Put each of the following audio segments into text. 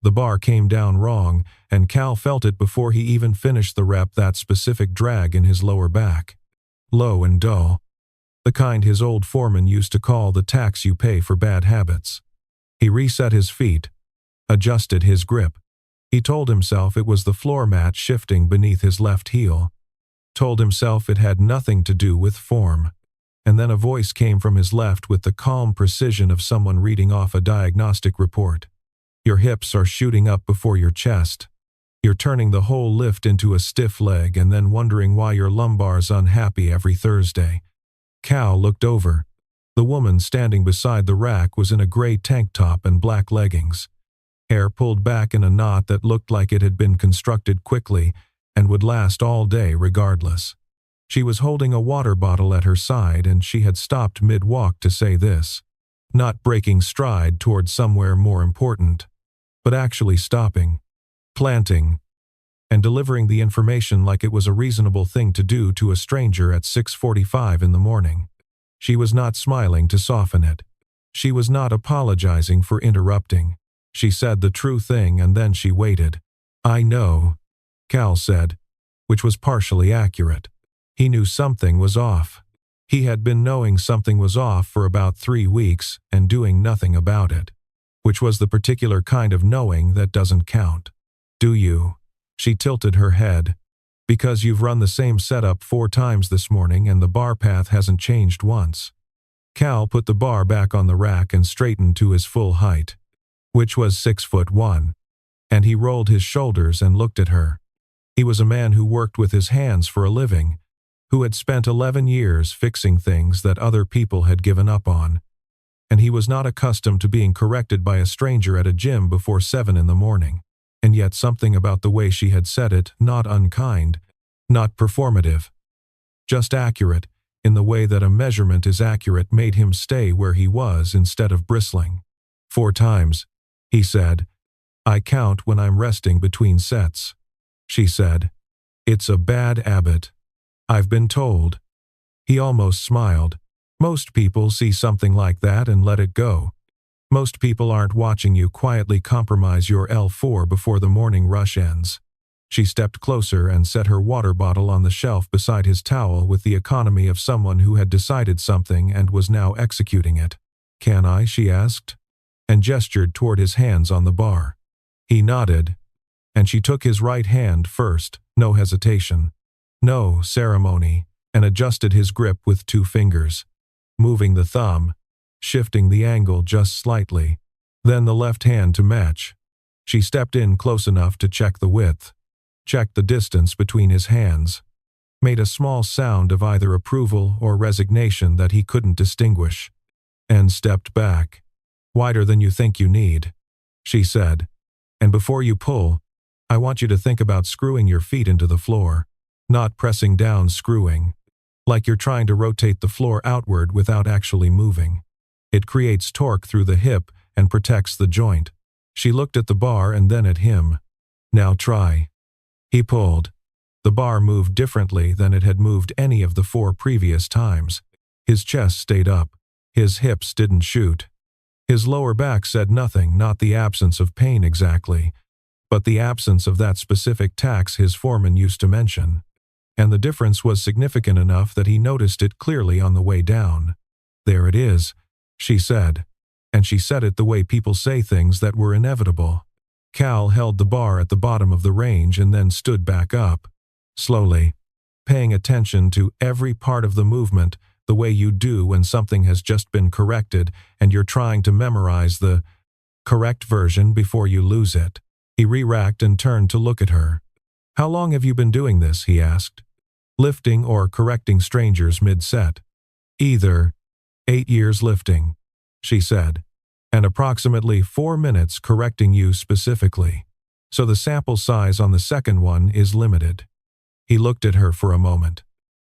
The bar came down wrong, and Cal felt it before he even finished the rep, that specific drag in his lower back. Low and dull. The kind his old foreman used to call the tax you pay for bad habits. He reset his feet, adjusted his grip. He told himself it was the floor mat shifting beneath his left heel. Told himself it had nothing to do with form. And then a voice came from his left with the calm precision of someone reading off a diagnostic report. Your hips are shooting up before your chest. You're turning the whole lift into a stiff leg and then wondering why your lumbar's unhappy every Thursday. Cal looked over. The woman standing beside the rack was in a gray tank top and black leggings. Hair pulled back in a knot that looked like it had been constructed quickly and would last all day regardless. She was holding a water bottle at her side, and she had stopped mid-walk to say this. Not breaking stride toward somewhere more important, but actually stopping, planting, and delivering the information like it was a reasonable thing to do to a stranger at 6:45 in the morning. She was not smiling to soften it. She was not apologizing for interrupting. She said the true thing, and then she waited. I know, Cal said, which was partially accurate. He knew something was off. He had been knowing something was off for about 3 weeks and doing nothing about it, which was the particular kind of knowing that doesn't count. Do you? She tilted her head. Because you've run the same setup 4 times this morning and the bar path hasn't changed once. Cal put the bar back on the rack and straightened to his full height, which was 6'1", and he rolled his shoulders and looked at her. He was a man who worked with his hands for a living, who had spent 11 years fixing things that other people had given up on, and he was not accustomed to being corrected by a stranger at a gym before 7 in the morning. And yet something about the way she had said it, not unkind, not performative, just accurate, in the way that a measurement is accurate, made him stay where he was instead of bristling. 4 times, he said. I count when I'm resting between sets. She said. It's a bad habit. I've been told. He almost smiled. Most people see something like that and let it go. Most people aren't watching you quietly compromise your L4 before the morning rush ends. She stepped closer and set her water bottle on the shelf beside his towel with the economy of someone who had decided something and was now executing it. Can I? She asked, and gestured toward his hands on the bar. He nodded, and she took his right hand first, no hesitation, no ceremony, and adjusted his grip with 2 fingers, moving the thumb, shifting the angle just slightly, then the left hand to match. She stepped in close enough to check the width, checked the distance between his hands, made a small sound of either approval or resignation that he couldn't distinguish, and stepped back. Wider than you think you need, she said. And before you pull, I want you to think about screwing your feet into the floor, not pressing down, screwing, like you're trying to rotate the floor outward without actually moving. It creates torque through the hip and protects the joint. She looked at the bar and then at him. Now try. He pulled. The bar moved differently than it had moved any of the 4 previous times. His chest stayed up. His hips didn't shoot. His lower back said nothing, not the absence of pain exactly, but the absence of that specific tax his foreman used to mention. And the difference was significant enough that he noticed it clearly on the way down. There it is, she said, and she said it the way people say things that were inevitable. Cal held the bar at the bottom of the range and then stood back up, slowly, paying attention to every part of the movement the way you do when something has just been corrected and you're trying to memorize the correct version before you lose it. He re-racked and turned to look at her. How long have you been doing this? He asked. Lifting or correcting strangers mid-set? Either. 8 years lifting, she said, and approximately 4 minutes correcting you specifically. So the sample size on the second one is limited. He looked at her for a moment.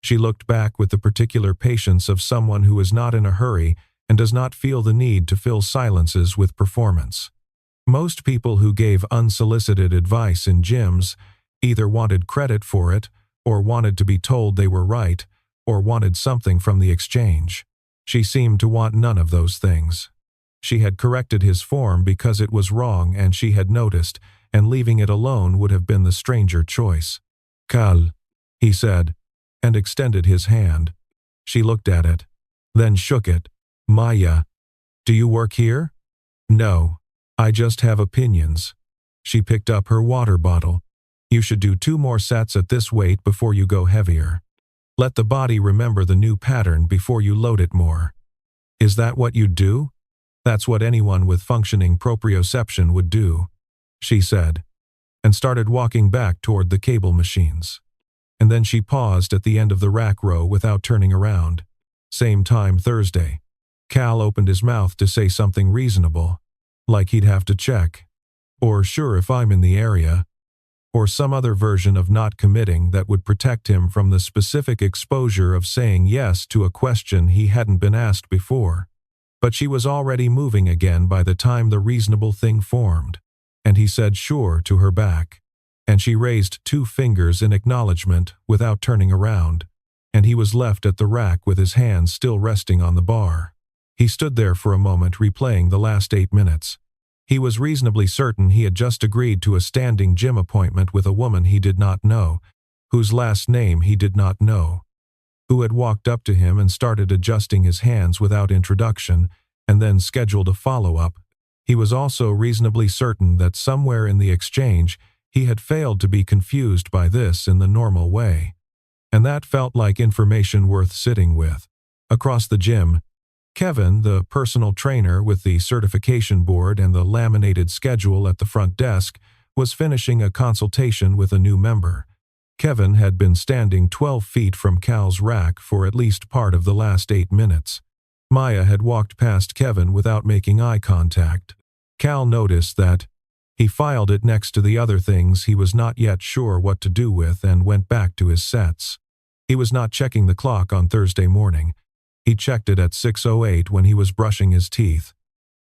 She looked back with the particular patience of someone who is not in a hurry and does not feel the need to fill silences with performance. Most people who gave unsolicited advice in gyms either wanted credit for it, or wanted to be told they were right, or wanted something from the exchange. She seemed to want none of those things. She had corrected his form because it was wrong and she had noticed, and leaving it alone would have been the stranger choice. "Cal," he said, and extended his hand. She looked at it, then shook it. "Maya, do you work here?" "No. I just have opinions." She picked up her water bottle. "You should do 2 more sets at this weight before you go heavier. Let the body remember the new pattern before you load it more." "Is that what you'd do?" "That's what anyone with functioning proprioception would do," she said, and started walking back toward the cable machines. And then she paused at the end of the rack row without turning around. Same time Thursday. Cal opened his mouth to say something reasonable, like he'd have to check, or sure if I'm in the area, or some other version of not committing that would protect him from the specific exposure of saying yes to a question he hadn't been asked before. But she was already moving again by the time the reasonable thing formed, and he said sure to her back, and she raised 2 fingers in acknowledgement without turning around, and he was left at the rack with his hands still resting on the bar. He stood there for a moment replaying the last 8 minutes. He was reasonably certain he had just agreed to a standing gym appointment with a woman he did not know, whose last name he did not know, who had walked up to him and started adjusting his hands without introduction, and then scheduled a follow-up. He was also reasonably certain that somewhere in the exchange he had failed to be confused by this in the normal way. And that felt like information worth sitting with. Across the gym, Kevin, the personal trainer with the certification board and the laminated schedule at the front desk, was finishing a consultation with a new member. Kevin had been standing 12 feet from Cal's rack for at least part of the last 8 minutes. Maya had walked past Kevin without making eye contact. Cal noticed that. He filed it next to the other things he was not yet sure what to do with and went back to his sets. He was not checking the clock on Thursday morning. He checked it at 6:08 when he was brushing his teeth,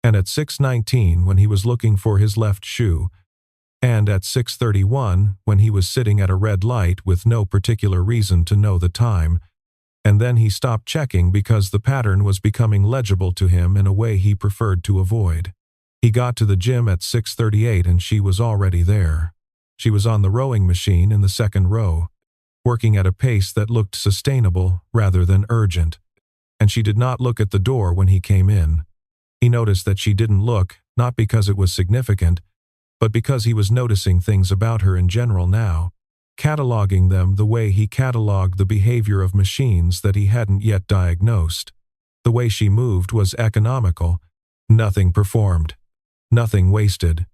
and at 6:19 when he was looking for his left shoe, and at 6:31 when he was sitting at a red light with no particular reason to know the time, and then he stopped checking because the pattern was becoming legible to him in a way he preferred to avoid. He got to the gym at 6:38 and she was already there. She was on the rowing machine in the second row, working at a pace that looked sustainable rather than urgent, and she did not look at the door when he came in. He noticed that she didn't look, not because it was significant, but because he was noticing things about her in general now, cataloging them the way he cataloged the behavior of machines that he hadn't yet diagnosed. The way she moved was economical. Nothing performed. Nothing wasted.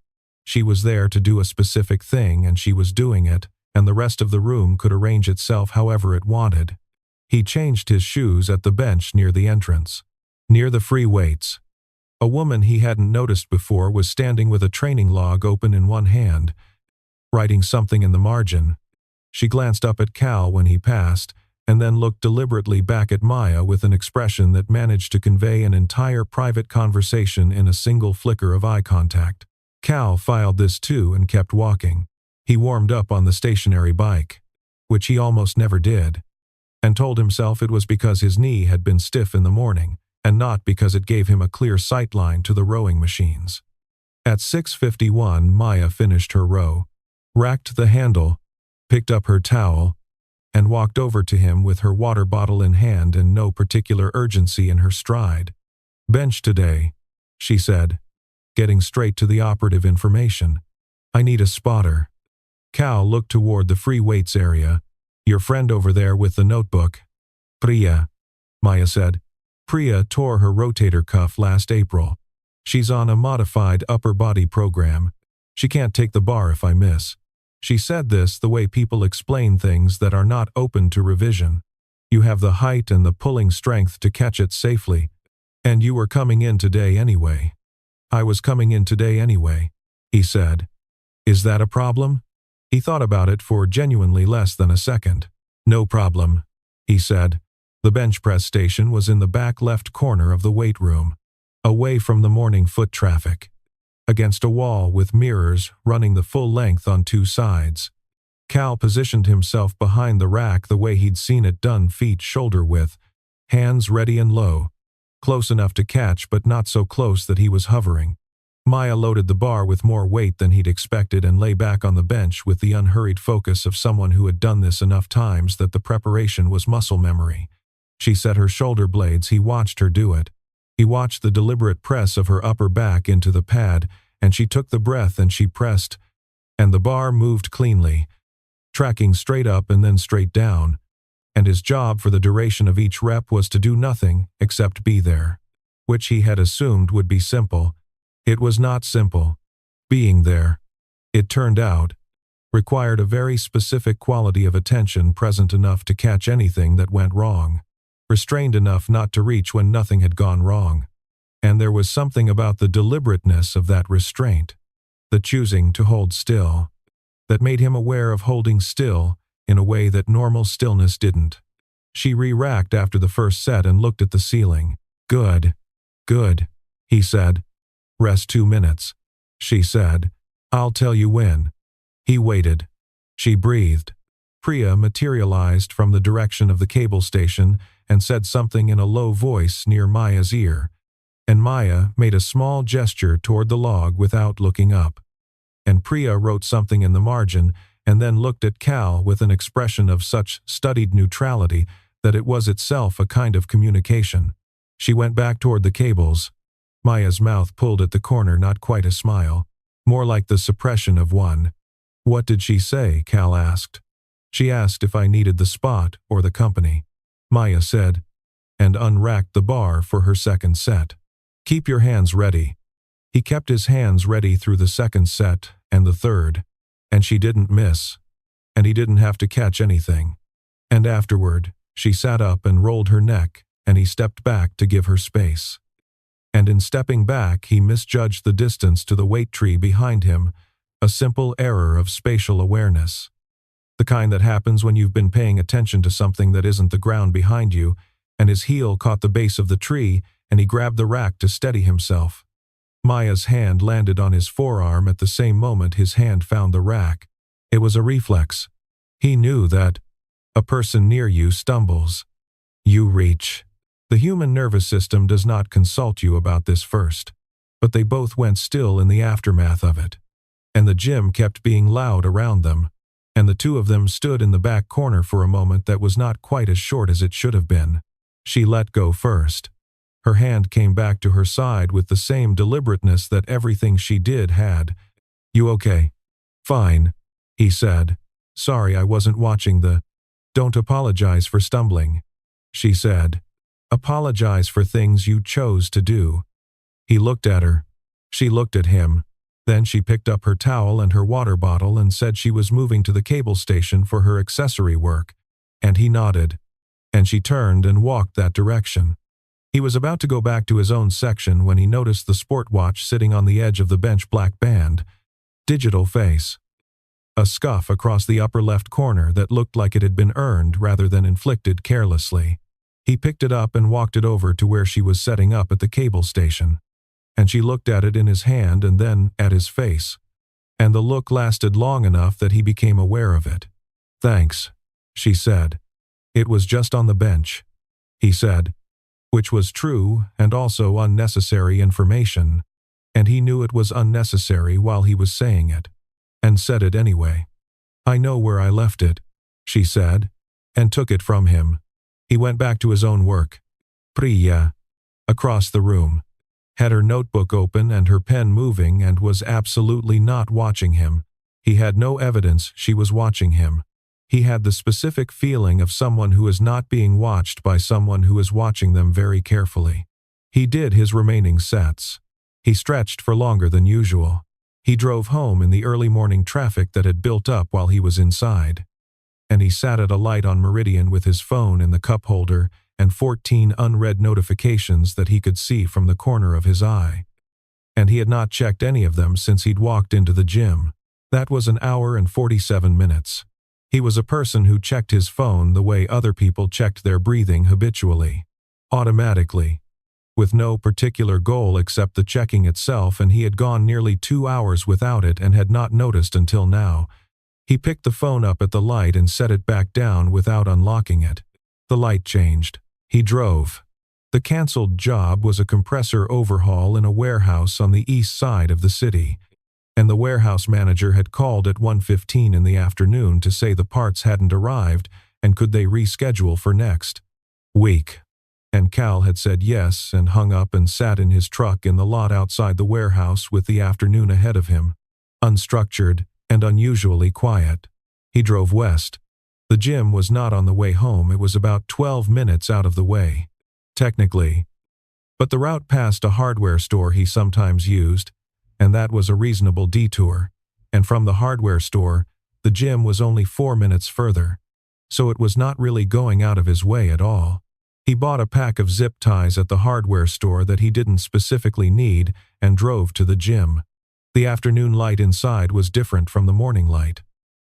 She was there to do a specific thing and she was doing it, and the rest of the room could arrange itself however it wanted. He changed his shoes at the bench near the entrance, near the free weights. A woman he hadn't noticed before was standing with a training log open in one hand, writing something in the margin. She glanced up at Cal when he passed, and then looked deliberately back at Maya with an expression that managed to convey an entire private conversation in a single flicker of eye contact. Cal filed this too and kept walking. He warmed up on the stationary bike, which he almost never did, and told himself it was because his knee had been stiff in the morning, and not because it gave him a clear sight line to the rowing machines. At 6:51, Maya finished her row, racked the handle, picked up her towel, and walked over to him with her water bottle in hand and no particular urgency in her stride. "Bench today," she said, getting straight to the operative information. "I need a spotter." Cal looked toward the free weights area. "Your friend over there with the notebook." "Priya," Maya said. "Priya tore her rotator cuff last April. She's on a modified upper body program. She can't take the bar if I miss." She said this the way people explain things that are not open to revision. "You have the height and the pulling strength to catch it safely. And you were coming in today anyway." "I was coming in today anyway," he said. "Is that a problem?" He thought about it for genuinely less than a second. "No problem," he said. The bench press station was in the back left corner of the weight room, away from the morning foot traffic, against a wall with mirrors running the full length on 2 sides. Cal positioned himself behind the rack the way he'd seen it done, feet shoulder width, hands ready and low, close enough to catch but not so close that he was hovering. Maya loaded the bar with more weight than he'd expected and lay back on the bench with the unhurried focus of someone who had done this enough times that the preparation was muscle memory. She set her shoulder blades. He watched her do it. He watched the deliberate press of her upper back into the pad, and she took the breath and she pressed, and the bar moved cleanly, tracking straight up and then straight down, and his job for the duration of each rep was to do nothing except be there, which he had assumed would be simple. It was not simple. Being there, it turned out, required a very specific quality of attention present enough to catch anything that went wrong, restrained enough not to reach when nothing had gone wrong. And there was something about the deliberateness of that restraint, the choosing to hold still, that made him aware of holding still in a way that normal stillness didn't. She re-racked after the first set and looked at the ceiling. Good. Good, he said. Rest 2 minutes. She said. I'll tell you when. He waited. She breathed. Priya materialized from the direction of the cable station and said something in a low voice near Maya's ear, and Maya made a small gesture toward the log without looking up. And Priya wrote something in the margin and then looked at Cal with an expression of such studied neutrality that it was itself a kind of communication. She went back toward the cables. Maya's mouth pulled at the corner, not quite a smile, more like the suppression of one. What did she say? Cal asked. She asked if I needed the spot or the company. Maya said, and unracked the bar for her second set. Keep your hands ready. He kept his hands ready through the second set and the third, and she didn't miss, and he didn't have to catch anything. And afterward, she sat up and rolled her neck, and he stepped back to give her space. And in stepping back, he misjudged the distance to the weight tree behind him, a simple error of spatial awareness. The kind that happens when you've been paying attention to something that isn't the ground behind you, and his heel caught the base of the tree, and he grabbed the rack to steady himself. Maya's hand landed on his forearm at the same moment his hand found the rack. It was a reflex. He knew that a person near you stumbles. You reach. The human nervous system does not consult you about this first, but they both went still in the aftermath of it. And the gym kept being loud around them, and the two of them stood in the back corner for a moment that was not quite as short as it should have been. She let go first. Her hand came back to her side with the same deliberateness that everything she did had. You okay? Fine, he said. Sorry, I wasn't watching the... Don't apologize for stumbling, she said. Apologize for things you chose to do. He looked at her. She looked at him. Then she picked up her towel and her water bottle and said she was moving to the cable station for her accessory work, and he nodded. And she turned and walked that direction. He was about to go back to his own section when he noticed the sport watch sitting on the edge of the bench, black band. Digital face. A scuff across the upper left corner that looked like it had been earned rather than inflicted carelessly. He picked it up and walked it over to where she was setting up at the cable station. And she looked at it in his hand and then at his face. And the look lasted long enough that he became aware of it. Thanks, she said. It was just on the bench, he said, which was true and also unnecessary information, and he knew it was unnecessary while he was saying it, and said it anyway. I know where I left it, she said, and took it from him. He went back to his own work. Priya, across the room, had her notebook open and her pen moving and was absolutely not watching him. He had no evidence she was watching him. He had the specific feeling of someone who is not being watched by someone who is watching them very carefully. He did his remaining sets. He stretched for longer than usual. He drove home in the early morning traffic that had built up while he was inside. And he sat at a light on Meridian with his phone in the cup holder and 14 unread notifications that he could see from the corner of his eye. And he had not checked any of them since he'd walked into the gym. That was an hour and 47 minutes. He was a person who checked his phone the way other people checked their breathing habitually, automatically, with no particular goal except the checking itself, and he had gone nearly 2 hours without it and had not noticed until now. He picked the phone up at the light and set it back down without unlocking it. The light changed. He drove. The canceled job was a compressor overhaul in a warehouse on the east side of the city, and the warehouse manager had called at 1:15 in the afternoon to say the parts hadn't arrived and could they reschedule for next week. And Cal had said yes and hung up and sat in his truck in the lot outside the warehouse with the afternoon ahead of him, unstructured and unusually quiet. He drove west. The gym was not on the way home, it was about 12 minutes out of the way, technically. But the route passed a hardware store he sometimes used, and that was a reasonable detour, and from the hardware store, the gym was only 4 minutes further, so it was not really going out of his way at all. He bought a pack of zip ties at the hardware store that he didn't specifically need and drove to the gym. The afternoon light inside was different from the morning light.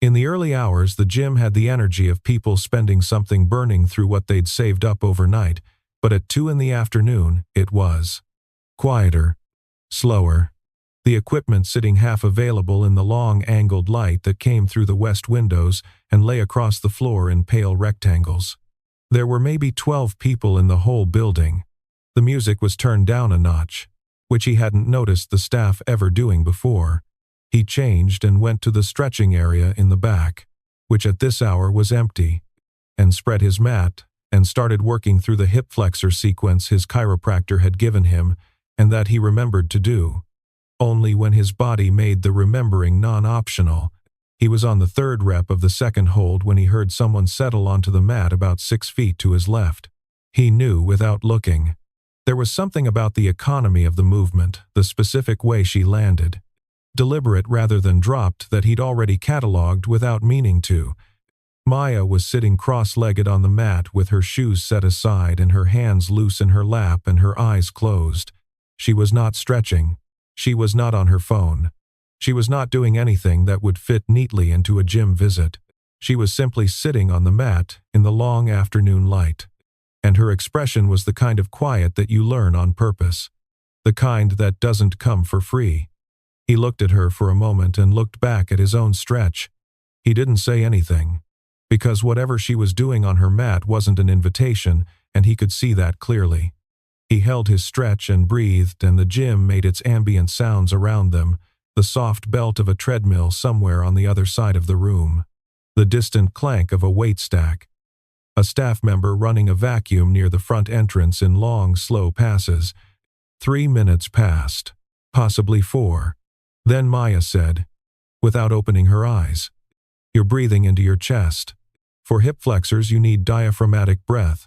In the early hours, the gym had the energy of people spending something burning through what they'd saved up overnight, but at 2 in the afternoon, it was quieter, slower. The equipment sitting half available in the long angled light that came through the west windows and lay across the floor in pale rectangles. There were maybe 12 people in the whole building. The music was turned down a notch, which he hadn't noticed the staff ever doing before. He changed and went to the stretching area in the back, which at this hour was empty, and spread his mat and started working through the hip flexor sequence his chiropractor had given him and that he remembered to do. Only when his body made the remembering non-optional. He was on the third rep of the second hold when he heard someone settle onto the mat about 6 feet to his left. He knew without looking. There was something about the economy of the movement, the specific way she landed, deliberate rather than dropped, that he'd already catalogued without meaning to. Maya was sitting cross-legged on the mat with her shoes set aside and her hands loose in her lap and her eyes closed. She was not stretching. She was not on her phone. She was not doing anything that would fit neatly into a gym visit. She was simply sitting on the mat in the long afternoon light. And her expression was the kind of quiet that you learn on purpose. The kind that doesn't come for free. He looked at her for a moment and looked back at his own stretch. He didn't say anything, because whatever she was doing on her mat wasn't an invitation, and he could see that clearly. He held his stretch and breathed, and the gym made its ambient sounds around them, the soft belt of a treadmill somewhere on the other side of the room, the distant clank of a weight stack, a staff member running a vacuum near the front entrance in long, slow passes. 3 minutes passed, possibly 4. Then Maya said, without opening her eyes, "You're breathing into your chest. For hip flexors you need diaphragmatic breath.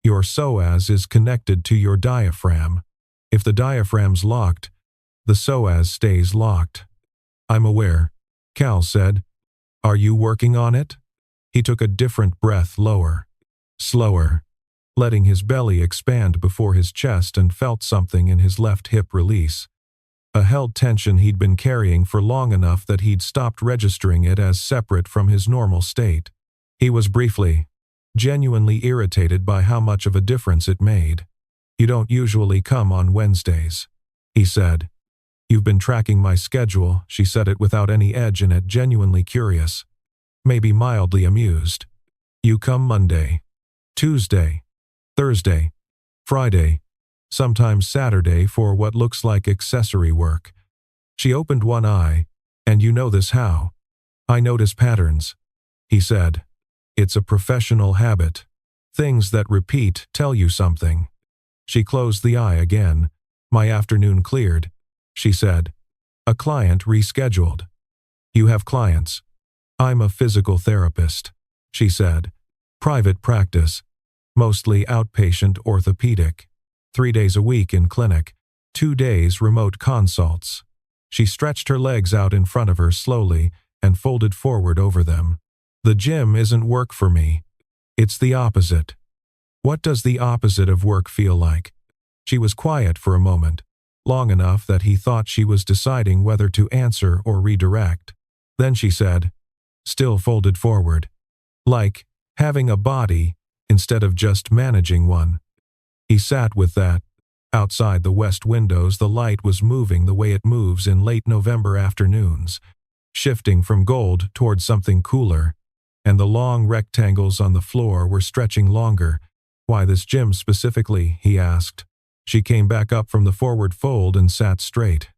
Your psoas is connected to your diaphragm. If the diaphragm's locked, the psoas stays locked." "I'm aware," Cal said. "Are you working on it?" He took a different breath, lower, slower, letting his belly expand before his chest, and felt something in his left hip release. A held tension he'd been carrying for long enough that he'd stopped registering it as separate from his normal state. He was briefly, genuinely irritated by how much of a difference it made. "You don't usually come on Wednesdays," he said. "You've been tracking my schedule," she said it without any edge in it, genuinely curious, maybe mildly amused. "You come Monday, Tuesday, Thursday, Friday, sometimes Saturday for what looks like accessory work." She opened one eye. "And you know this how?" "I notice patterns," he said. "It's a professional habit. Things that repeat tell you something." She closed the eye again. "My afternoon cleared," she said. "A client rescheduled." "You have clients?" "I'm a physical therapist," she said. "Private practice. Mostly outpatient orthopedic. 3 days a week in clinic. 2 days remote consults." She stretched her legs out in front of her slowly and folded forward over them. "The gym isn't work for me. It's the opposite." "What does the opposite of work feel like?" She was quiet for a moment, long enough that he thought she was deciding whether to answer or redirect. Then she said, still folded forward, "Like having a body instead of just managing one." He sat with that. Outside the west windows, the light was moving the way it moves in late November afternoons, shifting from gold toward something cooler, and the long rectangles on the floor were stretching longer, "Why this gym specifically?" he asked. She came back up from the forward fold and sat straight,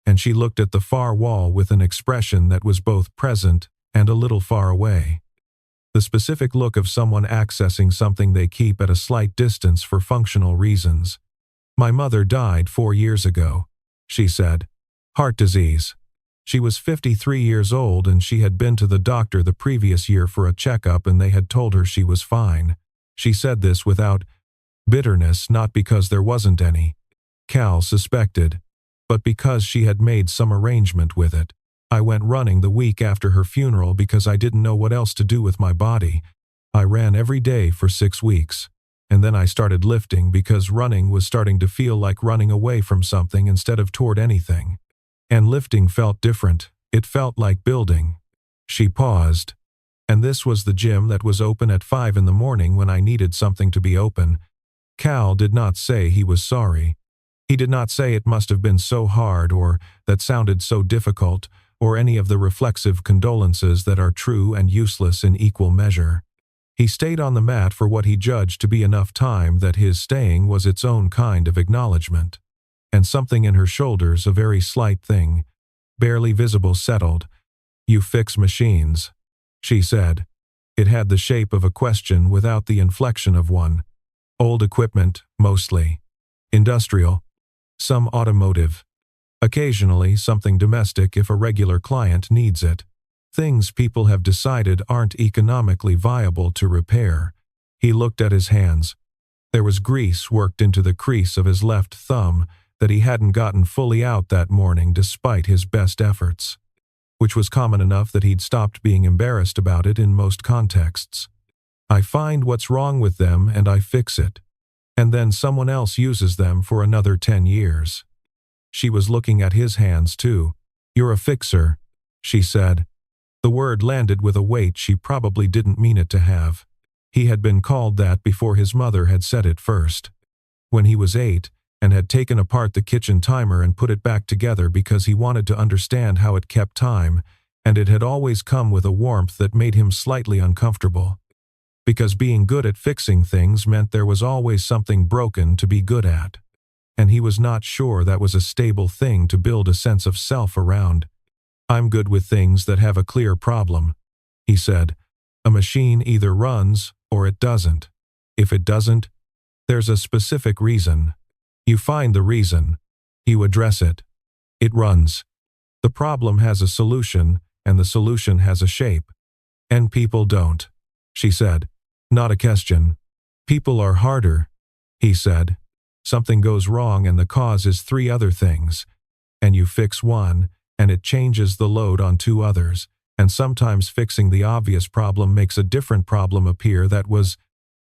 and she looked at the far wall with an expression that was both present and a little far away. The specific look of someone accessing something they keep at a slight distance for functional reasons. "My mother died 4 years ago," she said. "Heart disease." She was 53 years old and she had been to the doctor the previous year for a checkup and they had told her she was fine. She said this without bitterness, not because there wasn't any, Cal suspected, but because she had made some arrangement with it. "I went running the week after her funeral because I didn't know what else to do with my body. I ran every day for 6 weeks. And then I started lifting because running was starting to feel like running away from something instead of toward anything. And lifting felt different. It felt like building." She paused. "And this was the gym that was open at 5 in the morning when I needed something to be open." Cal did not say he was sorry. He did not say it must have been so hard or that sounded so difficult or any of the reflexive condolences that are true and useless in equal measure. He stayed on the mat for what he judged to be enough time that his staying was its own kind of acknowledgement. And something in her shoulders, a very slight thing, barely visible, settled. "You fix machines," she said. It had the shape of a question without the inflection of one. "Old equipment, mostly. Industrial. Some automotive. Occasionally something domestic if a regular client needs it. Things people have decided aren't economically viable to repair." He looked at his hands. There was grease worked into the crease of his left thumb that he hadn't gotten fully out that morning despite his best efforts, which was common enough that he'd stopped being embarrassed about it in most contexts. "I find what's wrong with them and I fix it. And then someone else uses them for another 10 years. She was looking at his hands too. "You're a fixer," she said. The word landed with a weight she probably didn't mean it to have. He had been called that before his mother had said it first. When he was 8, and had taken apart the kitchen timer and put it back together because he wanted to understand how it kept time, and it had always come with a warmth that made him slightly uncomfortable. Because being good at fixing things meant there was always something broken to be good at. And he was not sure that was a stable thing to build a sense of self around. "I'm good with things that have a clear problem," he said. "A machine either runs or it doesn't. If it doesn't, there's a specific reason. You find the reason. You address it. It runs. The problem has a solution, and the solution has a shape. And people don't," she said. "Not a question. People are harder," he said. "Something goes wrong and the cause is 3 other things. And you fix one, and it changes the load on 2 others, and sometimes fixing the obvious problem makes a different problem appear that was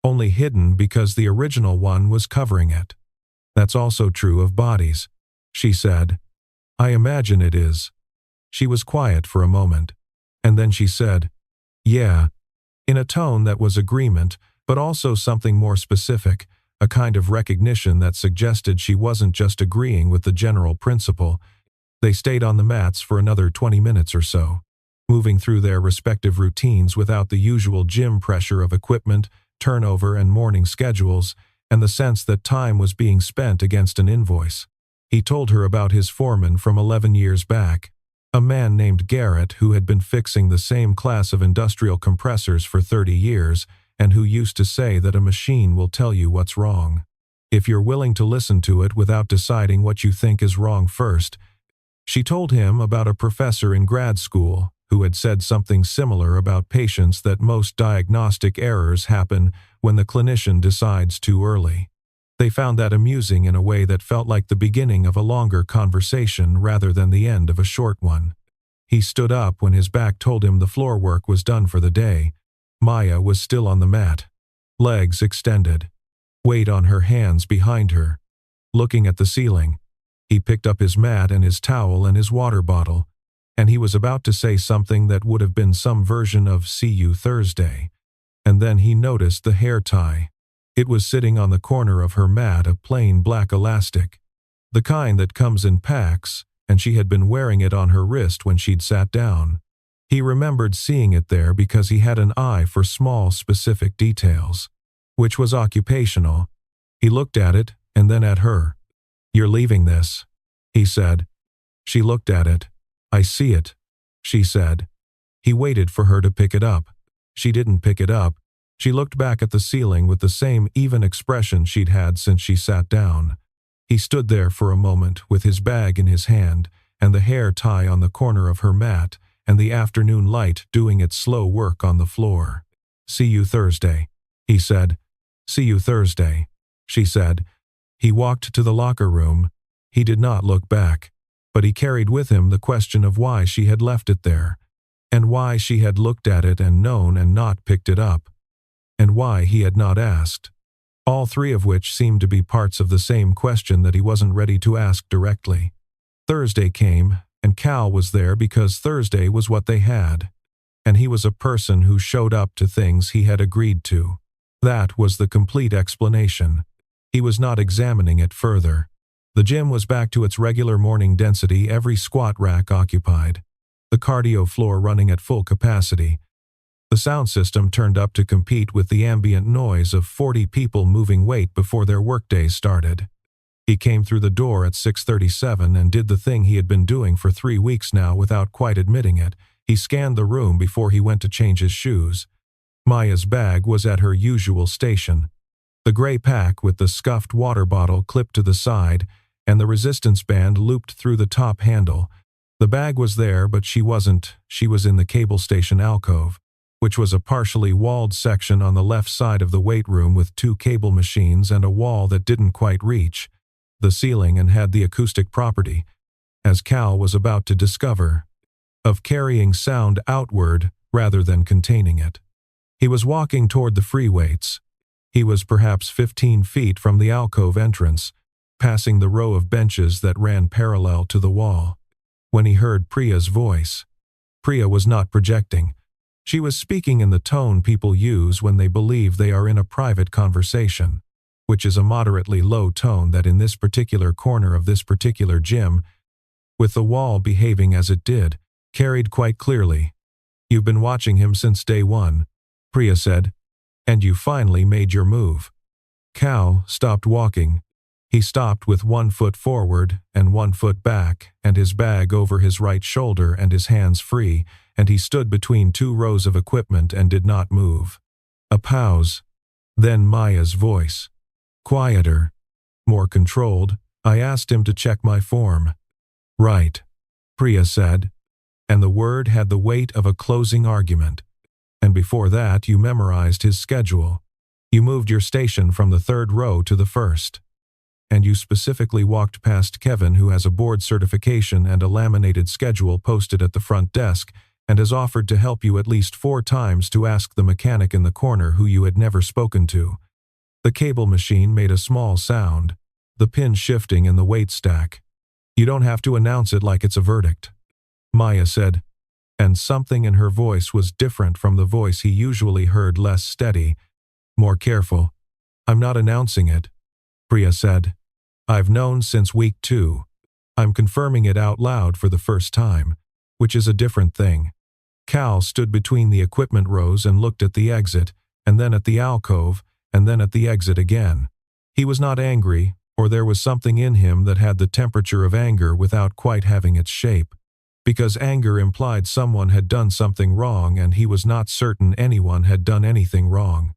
only hidden because the original one was covering it. That's also true of bodies," she said. "I imagine it is." She was quiet for a moment, and then she said, "Yeah," in a tone that was agreement, but also something more specific, a kind of recognition that suggested she wasn't just agreeing with the general principle. They stayed on the mats for another 20 minutes or so, moving through their respective routines without the usual gym pressure of equipment, turnover, and morning schedules, and the sense that time was being spent against an invoice. He told her about his foreman from 11 years back, a man named Garrett who had been fixing the same class of industrial compressors for 30 years, and who used to say that a machine will tell you what's wrong, if you're willing to listen to it without deciding what you think is wrong first. She told him about a professor in grad school who had said something similar about patients, that most diagnostic errors happen when the clinician decides too early. They found that amusing in a way that felt like the beginning of a longer conversation rather than the end of a short one. He stood up when his back told him the floor work was done for the day. Maya was still on the mat, legs extended, weight on her hands behind her, looking at the ceiling. He picked up his mat and his towel and his water bottle, and he was about to say something that would have been some version of "see you Thursday," and then he noticed the hair tie. It was sitting on the corner of her mat, a plain black elastic, the kind that comes in packs, and she had been wearing it on her wrist when she'd sat down. He remembered seeing it there because he had an eye for small, specific details. which was occupational. He looked at it, and then at her. "You're leaving this," he said. She looked at it. "I see it," she said. He waited for her to pick it up. She didn't pick it up. She looked back at the ceiling with the same even expression she'd had since she sat down. He stood there for a moment with his bag in his hand, and the hair tie on the corner of her mat, and the afternoon light doing its slow work on the floor. "See you Thursday," he said. "See you Thursday," she said. He walked to the locker room. He did not look back, but he carried with him the question of why she had left it there, and why she had looked at it and known and not picked it up, and why he had not asked. All three of which seemed to be parts of the same question that he wasn't ready to ask directly. Thursday came, and Cal was there because Thursday was what they had, and he was a person who showed up to things he had agreed to. That was the complete explanation. He was not examining it further. The gym was back to its regular morning density, every squat rack occupied. The cardio floor running at full capacity. The sound system turned up to compete with the ambient noise of 40 people moving weight before their workdays started. He came through the door at 6:37 and did the thing he had been doing for 3 weeks now without quite admitting it. He scanned the room before he went to change his shoes. Maya's bag was at her usual station. The gray pack with the scuffed water bottle clipped to the side, and the resistance band looped through the top handle. The bag was there, but she wasn't. She was in the cable station alcove, which was a partially walled section on the left side of the weight room with 2 cable machines and a wall that didn't quite reach the ceiling and had the acoustic property, as Cal was about to discover, of carrying sound outward rather than containing it. He was walking toward the free weights. He was perhaps 15 feet from the alcove entrance, passing the row of benches that ran parallel to the wall, when he heard Priya's voice. Priya was not projecting. She was speaking in the tone people use when they believe they are in a private conversation, which is a moderately low tone that in this particular corner of this particular gym, with the wall behaving as it did, carried quite clearly. "You've been watching him since day one," Priya said, "and you finally made your move." Cal stopped walking. He stopped with 1 foot forward and 1 foot back, and his bag over his right shoulder and his hands free, and he stood between 2 rows of equipment and did not move. A pause. Then Maya's voice. Quieter. More controlled. "I asked him to check my form." "Right," Priya said. And the word had the weight of a closing argument. "And before that you memorized his schedule. You moved your station from the 3rd row to the 1st. And you specifically walked past Kevin, who has a board certification and a laminated schedule posted at the front desk, and has offered to help you at least 4 times to ask the mechanic in the corner who you had never spoken to." The cable machine made a small sound, the pin shifting in the weight stack. "You don't have to announce it like it's a verdict," Maya said, and something in her voice was different from the voice he usually heard, less steady, more careful. "I'm not announcing it," Priya said. "I've known since week 2. I'm confirming it out loud for the first time, which is a different thing." Cal stood between the equipment rows and looked at the exit, and then at the alcove, and then at the exit again. He was not angry, or there was something in him that had the temperature of anger without quite having its shape, because anger implied someone had done something wrong, and he was not certain anyone had done anything wrong.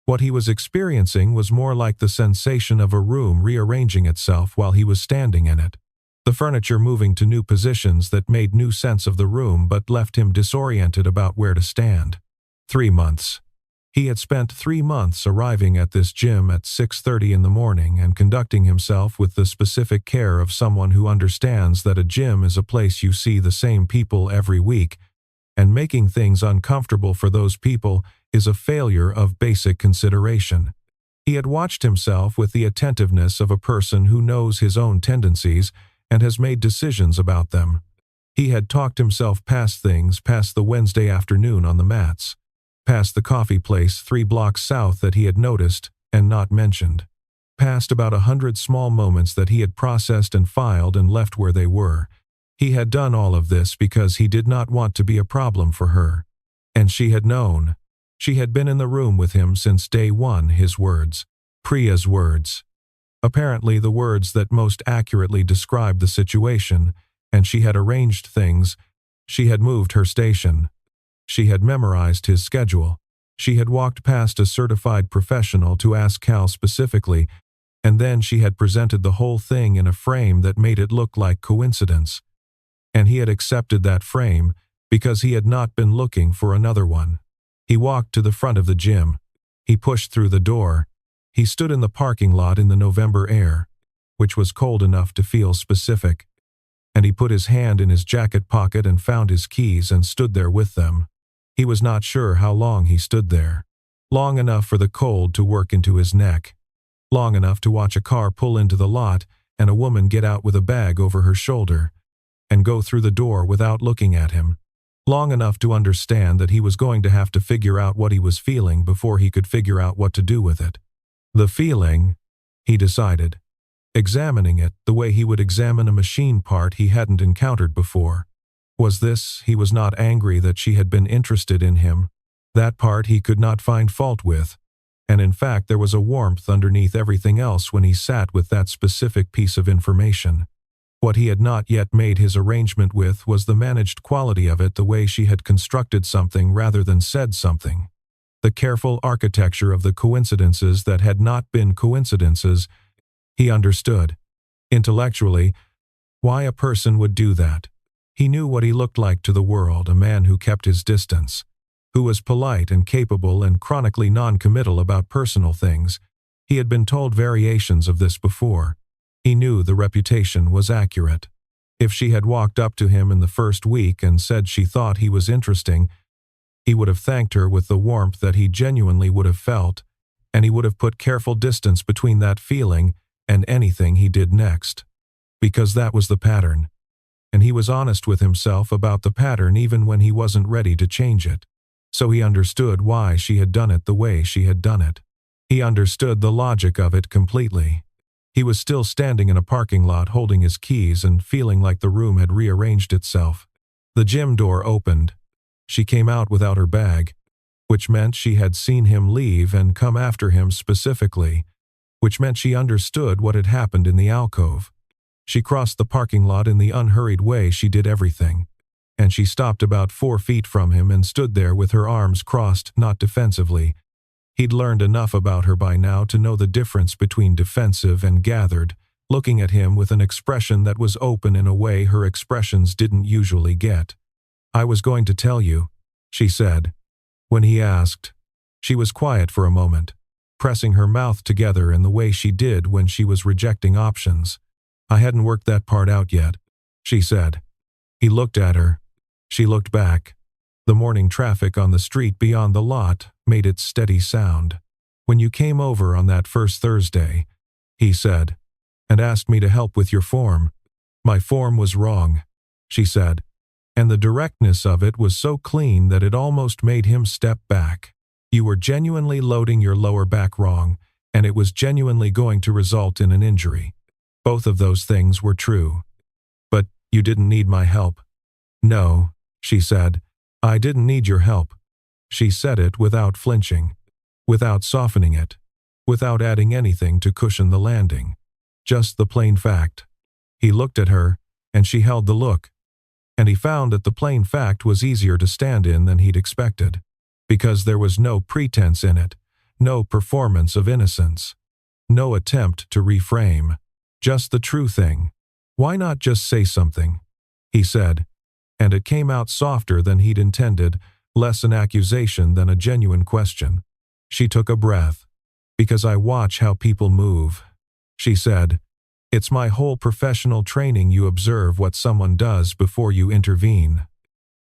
What he was experiencing was more like the sensation of a room rearranging itself while he was standing in it. The furniture moving to new positions that made new sense of the room but left him disoriented about where to stand. 3 months. He had spent 3 months arriving at this gym at 6:30 in the morning and conducting himself with the specific care of someone who understands that a gym is a place you see the same people every week, and making things uncomfortable for those people is a failure of basic consideration. He had watched himself with the attentiveness of a person who knows his own tendencies and has made decisions about them. He had talked himself past things, past the Wednesday afternoon on the mats, past the coffee place 3 blocks south that he had noticed and not mentioned, past about 100 small moments that he had processed and filed and left where they were. He had done all of this because he did not want to be a problem for her. And she had known. She had been in the room with him since day one, his words. Priya's words. Apparently the words that most accurately described the situation, and she had arranged things. She had moved her station. She had memorized his schedule. She had walked past a certified professional to ask Cal specifically, and then she had presented the whole thing in a frame that made it look like coincidence. And he had accepted that frame because he had not been looking for another one. He walked to the front of the gym. He pushed through the door. He stood in the parking lot in the November air, which was cold enough to feel specific, and he put his hand in his jacket pocket and found his keys and stood there with them. He was not sure how long he stood there. Long enough for the cold to work into his neck. Long enough to watch a car pull into the lot and a woman get out with a bag over her shoulder and go through the door without looking at him. Long enough to understand that he was going to have to figure out what he was feeling before he could figure out what to do with it. The feeling, he decided, examining it the way he would examine a machine part he hadn't encountered before. Was this, he was not angry that she had been interested in him. That part he could not find fault with. And in fact there was a warmth underneath everything else when he sat with that specific piece of information. What he had not yet made his arrangement with was the managed quality of it, the way she had constructed something rather than said something. The careful architecture of the coincidences that had not been coincidences. He understood, intellectually, why a person would do that. He knew what he looked like to the world, a man who kept his distance, who was polite and capable and chronically non-committal about personal things. He had been told variations of this before. He knew the reputation was accurate. If she had walked up to him in the first week and said she thought he was interesting, he would have thanked her with the warmth that he genuinely would have felt, and he would have put careful distance between that feeling and anything he did next. Because that was the pattern. And he was honest with himself about the pattern even when he wasn't ready to change it. So he understood why she had done it the way she had done it. He understood the logic of it completely. He was still standing in a parking lot holding his keys and feeling like the room had rearranged itself. The gym door opened. She came out without her bag, which meant she had seen him leave and come after him specifically, which meant she understood what had happened in the alcove. She crossed the parking lot in the unhurried way she did everything, and she stopped about 4 feet from him and stood there with her arms crossed, not defensively. He'd learned enough about her by now to know the difference between defensive and gathered, looking at him with an expression that was open in a way her expressions didn't usually get. "I was going to tell you," she said. When he asked, she was quiet for a moment, pressing her mouth together in the way she did when she was rejecting options. "I hadn't worked that part out yet," she said. He looked at her. She looked back. The morning traffic on the street beyond the lot made its steady sound. "When you came over on that first Thursday," he said, "and asked me to help with your form, my form was wrong," she said, and the directness of it was so clean that it almost made him step back. "You were genuinely loading your lower back wrong, and it was genuinely going to result in an injury. Both of those things were true. But you didn't need my help." "No," she said, "I didn't need your help." She said it without flinching, without softening it, without adding anything to cushion the landing. Just the plain fact. He looked at her, and she held the look. And he found that the plain fact was easier to stand in than he'd expected, because there was no pretense in it, no performance of innocence, no attempt to reframe. Just the true thing. "Why not just say something?" he said, and it came out softer than he'd intended, less an accusation than a genuine question. She took a breath. "Because I watch how people move," she said. "It's my whole professional training you observe what someone does before you intervene.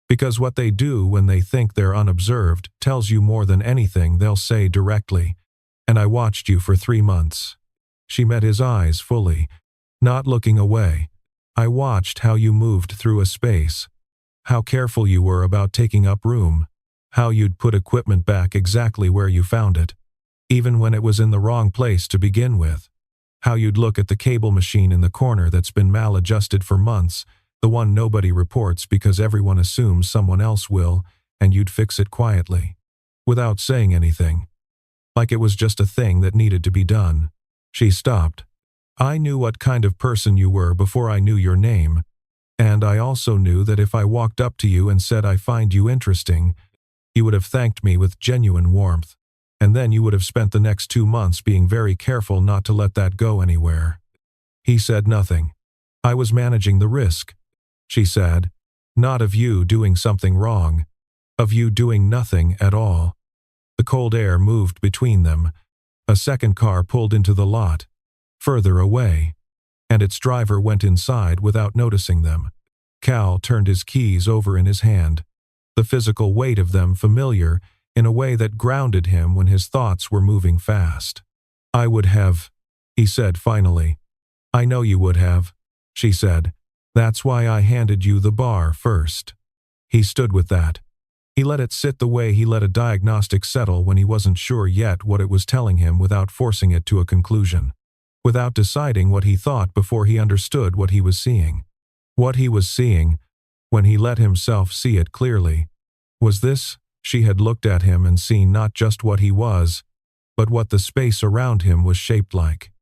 Because what they do when they think they're unobserved tells you more than anything they'll say directly. And I watched you for 3 months." She met his eyes fully, not looking away. "I watched how you moved through a space, how careful you were about taking up room, how you'd put equipment back exactly where you found it, even when it was in the wrong place to begin with, how you'd look at the cable machine in the corner that's been maladjusted for months, the one nobody reports because everyone assumes someone else will, and you'd fix it quietly. without saying anything. Like it was just a thing that needed to be done. She stopped. I knew what kind of person you were before I knew your name, and I also knew that if I walked up to you and said I find you interesting, you would have thanked me with genuine warmth, and then you would have spent the next 2 months being very careful not to let that go anywhere. He said nothing. I was managing the risk, she said, not of you doing something wrong, of you doing nothing at all. The cold air moved between them. A second car pulled into the lot, further away, and its driver went inside without noticing them. Cal turned his keys over in his hand, the physical weight of them familiar in a way that grounded him when his thoughts were moving fast. I would have, he said finally. I know you would have, she said. That's why I handed you the bar first. He stood with that. He let it sit the way he let a diagnostic settle when he wasn't sure yet what it was telling him without forcing it to a conclusion, without deciding what he thought before he understood what he was seeing. What he was seeing, when he let himself see it clearly, was this: she had looked at him and seen not just what he was, but what the space around him was shaped like.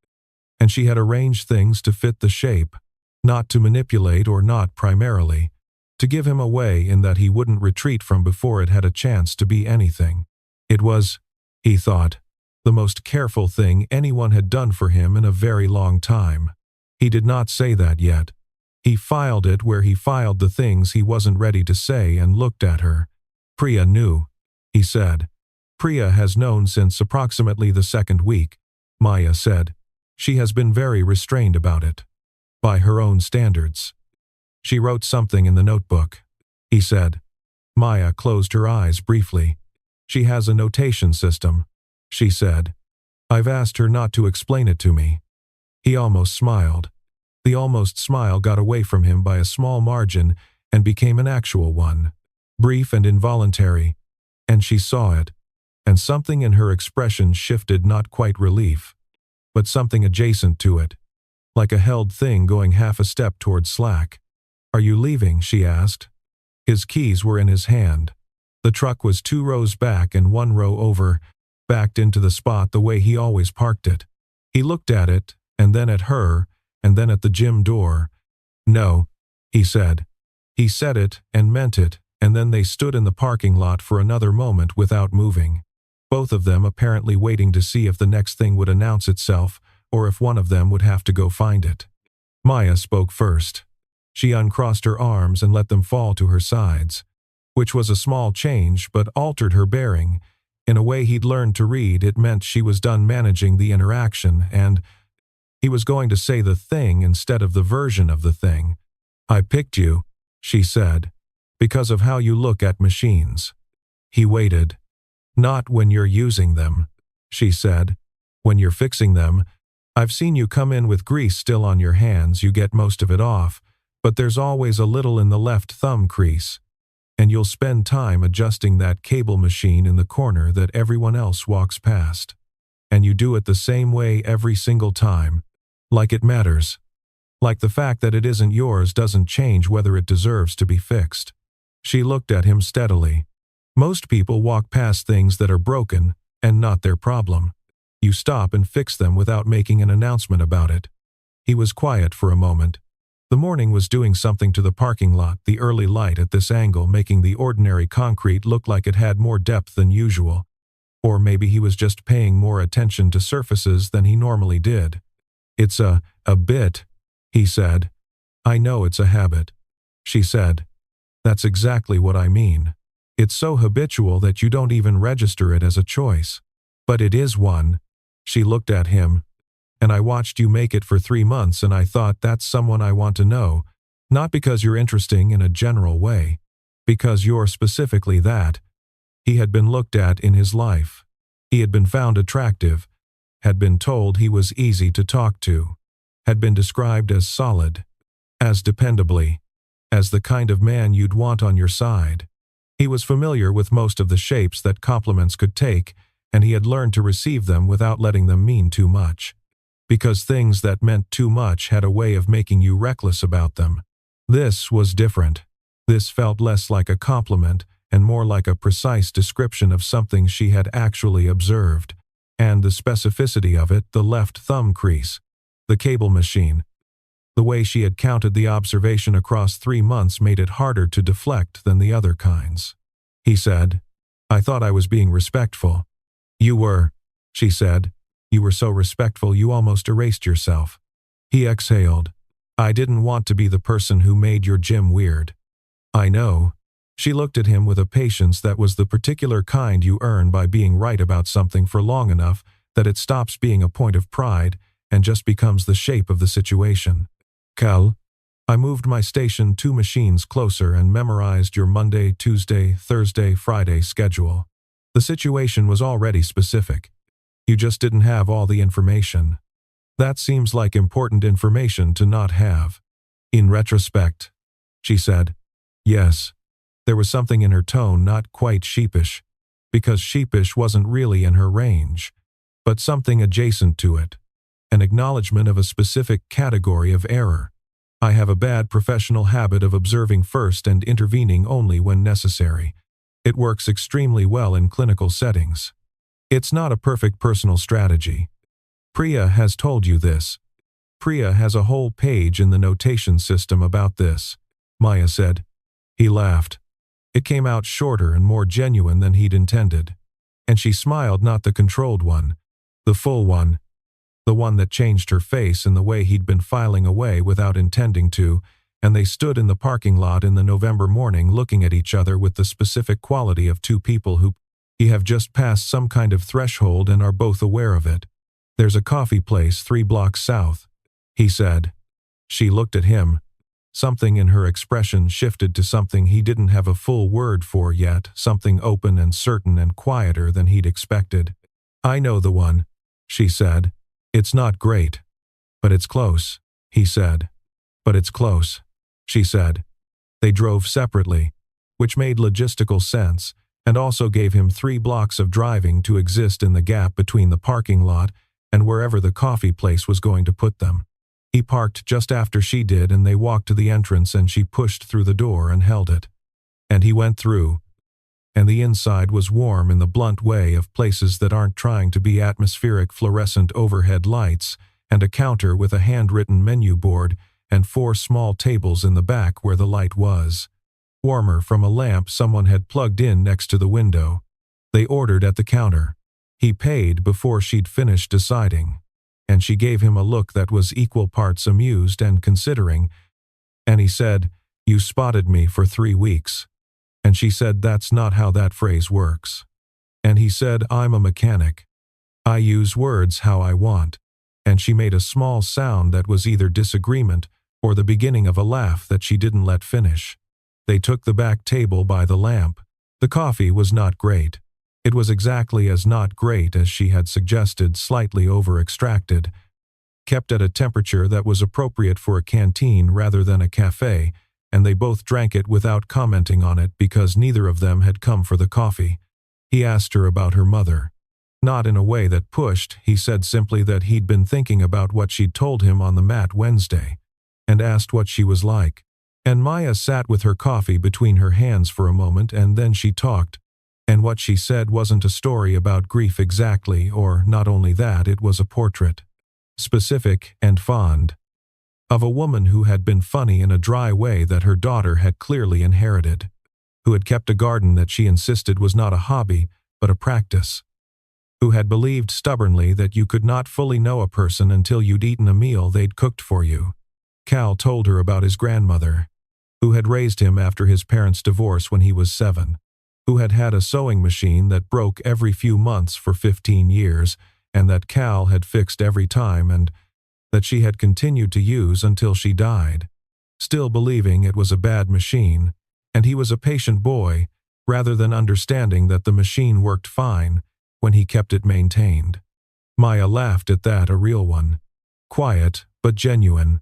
And she had arranged things to fit the shape, not to manipulate or not primarily, to give him away in that he wouldn't retreat from before it had a chance to be anything. It was, he thought, the most careful thing anyone had done for him in a very long time. He did not say that yet. He filed it where he filed the things he wasn't ready to say and looked at her. Priya knew, he said. Priya has known since approximately the second week, Maya said. She has been very restrained about it. By her own standards. She wrote something in the notebook, he said. Maya closed her eyes briefly. She has a notation system, she said. I've asked her not to explain it to me. He almost smiled. The almost smile got away from him by a small margin and became an actual one, brief and involuntary, and she saw it, and something in her expression shifted, not quite relief, but something adjacent to it, like a held thing going half a step toward slack. Are you leaving? She asked. His keys were in his hand. The truck was 2 rows back and 1 row over, backed into the spot the way he always parked it. He looked at it, and then at her, and then at the gym door. No, he said. He said it and meant it, and then they stood in the parking lot for another moment without moving, both of them apparently waiting to see if the next thing would announce itself or if one of them would have to go find it. Maya spoke first. She uncrossed her arms and let them fall to her sides, which was a small change but altered her bearing. In a way he'd learned to read, it meant she was done managing the interaction, and he was going to say the thing instead of the version of the thing. I picked you, she said, because of how you look at machines. He waited. Not when you're using them, she said. When you're fixing them, I've seen you come in with grease still on your hands, you get most of it off, but there's always a little in the left thumb crease, and you'll spend time adjusting that cable machine in the corner that everyone else walks past. And you do it the same way every single time, like it matters. Like the fact that it isn't yours doesn't change whether it deserves to be fixed. She looked at him steadily. Most people walk past things that are broken and not their problem. You stop and fix them without making an announcement about it. He was quiet for a moment. The morning was doing something to the parking lot, the early light at this angle making the ordinary concrete look like it had more depth than usual. Or maybe he was just paying more attention to surfaces than he normally did. It's a bit, he said. I know it's a habit, she said. That's exactly what I mean. It's so habitual that you don't even register it as a choice. But it is one. She looked at him. And I watched you make it for 3 months and I thought that's someone I want to know, not because you're interesting in a general way, because you're specifically that. He had been looked at in his life. He had been found attractive, had been told he was easy to talk to, had been described as solid, as dependably, as the kind of man you'd want on your side. He was familiar with most of the shapes that compliments could take, and he had learned to receive them without letting them mean too much. Because things that meant too much had a way of making you reckless about them. This was different. This felt less like a compliment and more like a precise description of something she had actually observed. And the specificity of it, the left thumb crease, the cable machine. The way she had counted the observation across 3 months made it harder to deflect than the other kinds. He said, "I thought I was being respectful." "You were," she said. "You were so respectful you almost erased yourself." He exhaled. "I didn't want to be the person who made your gym weird." "I know." She looked at him with a patience that was the particular kind you earn by being right about something for long enough that it stops being a point of pride and just becomes the shape of the situation. "Cal, I moved my station 2 machines closer and memorized your Monday, Tuesday, Thursday, Friday schedule. The situation was already specific. You just didn't have all the information. That seems like important information to not have." "In retrospect," she said. "Yes." There was something in her tone not quite sheepish, because sheepish wasn't really in her range, but something adjacent to it. An acknowledgement of a specific category of error. "I have a bad professional habit of observing first and intervening only when necessary. It works extremely well in clinical settings. It's not a perfect personal strategy. Priya has told you this. Priya has a whole page in the notation system about this," Maya said. He laughed. It came out shorter and more genuine than he'd intended. And she smiled, not the controlled one, the full one. The one that changed her face in the way he'd been filing away without intending to, and they stood in the parking lot in the November morning looking at each other with the specific quality of 2 people who have just passed some kind of threshold and are both aware of it. "There's a coffee place 3 blocks south," he said. She looked at him. Something in her expression shifted to something he didn't have a full word for yet, something open and certain and quieter than he'd expected. "I know the one," she said. "It's not great. But it's close," he said. "But it's close," she said. They drove separately, which made logistical sense, and also gave him 3 blocks of driving to exist in the gap between the parking lot and wherever the coffee place was going to put them. He parked just after she did, and they walked to the entrance, and she pushed through the door and held it. And he went through. And the inside was warm in the blunt way of places that aren't trying to be atmospheric fluorescent overhead lights, and a counter with a handwritten menu board and 4 small tables in the back where the light was. Warmer from a lamp someone had plugged in next to the window. They ordered at the counter. He paid before she'd finished deciding. And she gave him a look that was equal parts amused and considering, and he said, "You spotted me for 3 weeks." And she said, "That's not how that phrase works." And he said, "I'm a mechanic. I use words how I want." And she made a small sound that was either disagreement or the beginning of a laugh that she didn't let finish. They took the back table by the lamp. The coffee was not great. It was exactly as not great as she had suggested, slightly over-extracted, kept at a temperature that was appropriate for a canteen rather than a cafe, and they both drank it without commenting on it because neither of them had come for the coffee. He asked her about her mother. Not in a way that pushed, he said simply that he'd been thinking about what she'd told him on the mat Wednesday, and asked what she was like. And Maya sat with her coffee between her hands for a moment, and then she talked. And what she said wasn't a story about grief exactly, or not only that, it was a portrait. Specific and fond. Of a woman who had been funny in a dry way that her daughter had clearly inherited. Who had kept a garden that she insisted was not a hobby, but a practice. Who had believed stubbornly that you could not fully know a person until you'd eaten a meal they'd cooked for you. Cal told her about his grandmother. Who had raised him after his parents' divorce when he was 7. Who had had a sewing machine that broke every few months for 15 years, and that Cal had fixed every time, and that she had continued to use until she died, still believing it was a bad machine, and he was a patient boy, rather than understanding that the machine worked fine when he kept it maintained. Maya laughed at that, a real one. Quiet, but genuine.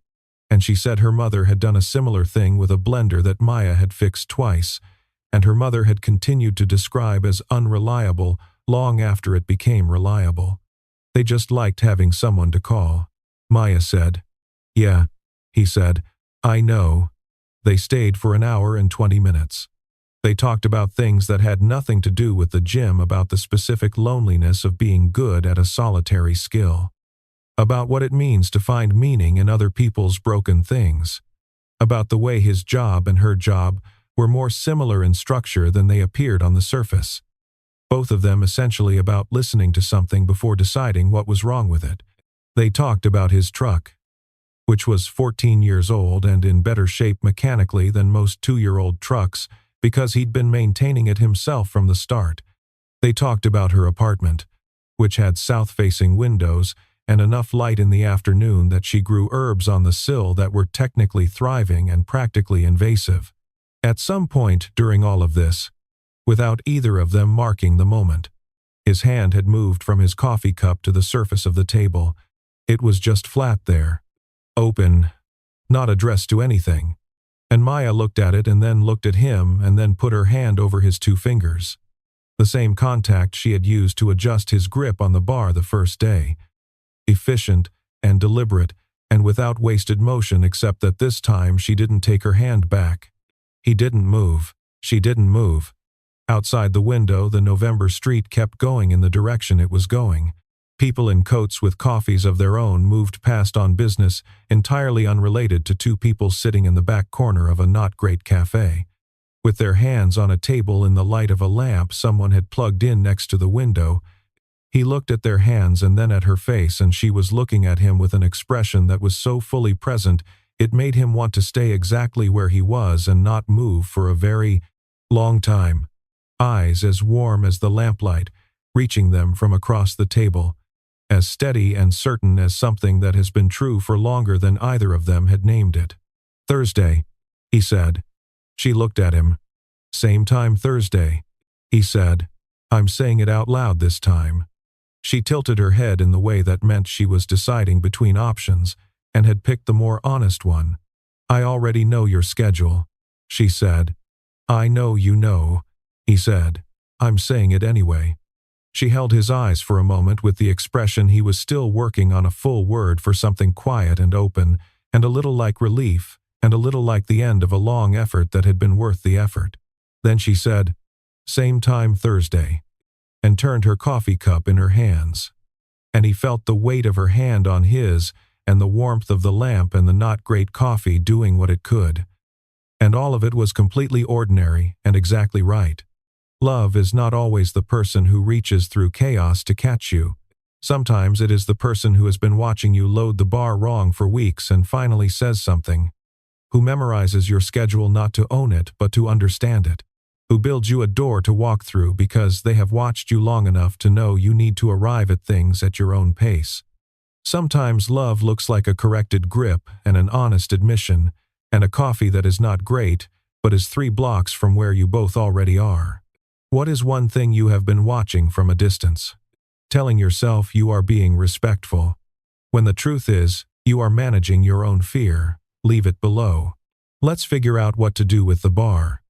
And she said her mother had done a similar thing with a blender that Maya had fixed twice, and her mother had continued to describe as unreliable long after it became reliable. They just liked having someone to call. Maya said. "Yeah," he said. "I know." They stayed for an hour and 20 minutes. They talked about things that had nothing to do with the gym, about the specific loneliness of being good at a solitary skill, about what it means to find meaning in other people's broken things, about the way his job and her job were more similar in structure than they appeared on the surface. Both of them essentially about listening to something before deciding what was wrong with it. They talked about his truck, which was 14 years old and in better shape mechanically than most 2-year-old trucks because he'd been maintaining it himself from the start. They talked about her apartment, which had south-facing windows and enough light in the afternoon that she grew herbs on the sill that were technically thriving and practically invasive. At some point during all of this, without either of them marking the moment, his hand had moved from his coffee cup to the surface of the table. It was just flat there, open, not addressed to anything. And Maya looked at it and then looked at him and then put her hand over his 2 fingers. The same contact she had used to adjust his grip on the bar the first day. Efficient and deliberate and without wasted motion, except that this time she didn't take her hand back. He didn't move. She didn't move. Outside the window, the November street kept going in the direction it was going. People in coats with coffees of their own moved past on business, entirely unrelated to 2 people sitting in the back corner of a not-great cafe. With their hands on a table in the light of a lamp someone had plugged in next to the window, he looked at their hands and then at her face, and she was looking at him with an expression that was so fully present it made him want to stay exactly where he was and not move for a very long time. Eyes as warm as the lamplight, reaching them from across the table, as steady and certain as something that has been true for longer than either of them had named it. "Thursday," he said. She looked at him. "Same time Thursday," he said. "I'm saying it out loud this time." She tilted her head in the way that meant she was deciding between options and had picked the more honest one. "I already know your schedule," she said. "I know you know," he said. "I'm saying it anyway." She held his eyes for a moment with the expression he was still working on a full word for something quiet and open, and a little like relief, and a little like the end of a long effort that had been worth the effort. Then she said, "Same time Thursday," and turned her coffee cup in her hands. And he felt the weight of her hand on his, and the warmth of the lamp and the not great coffee doing what it could. And all of it was completely ordinary and exactly right. Love is not always the person who reaches through chaos to catch you. Sometimes it is the person who has been watching you load the bar wrong for weeks and finally says something. Who memorizes your schedule not to own it but to understand it. Who builds you a door to walk through because they have watched you long enough to know you need to arrive at things at your own pace. Sometimes love looks like a corrected grip and an honest admission, and a coffee that is not great but is 3 blocks from where you both already are. What is one thing you have been watching from a distance? Telling yourself you are being respectful, when the truth is, you are managing your own fear. Leave it below. Let's figure out what to do with the bar.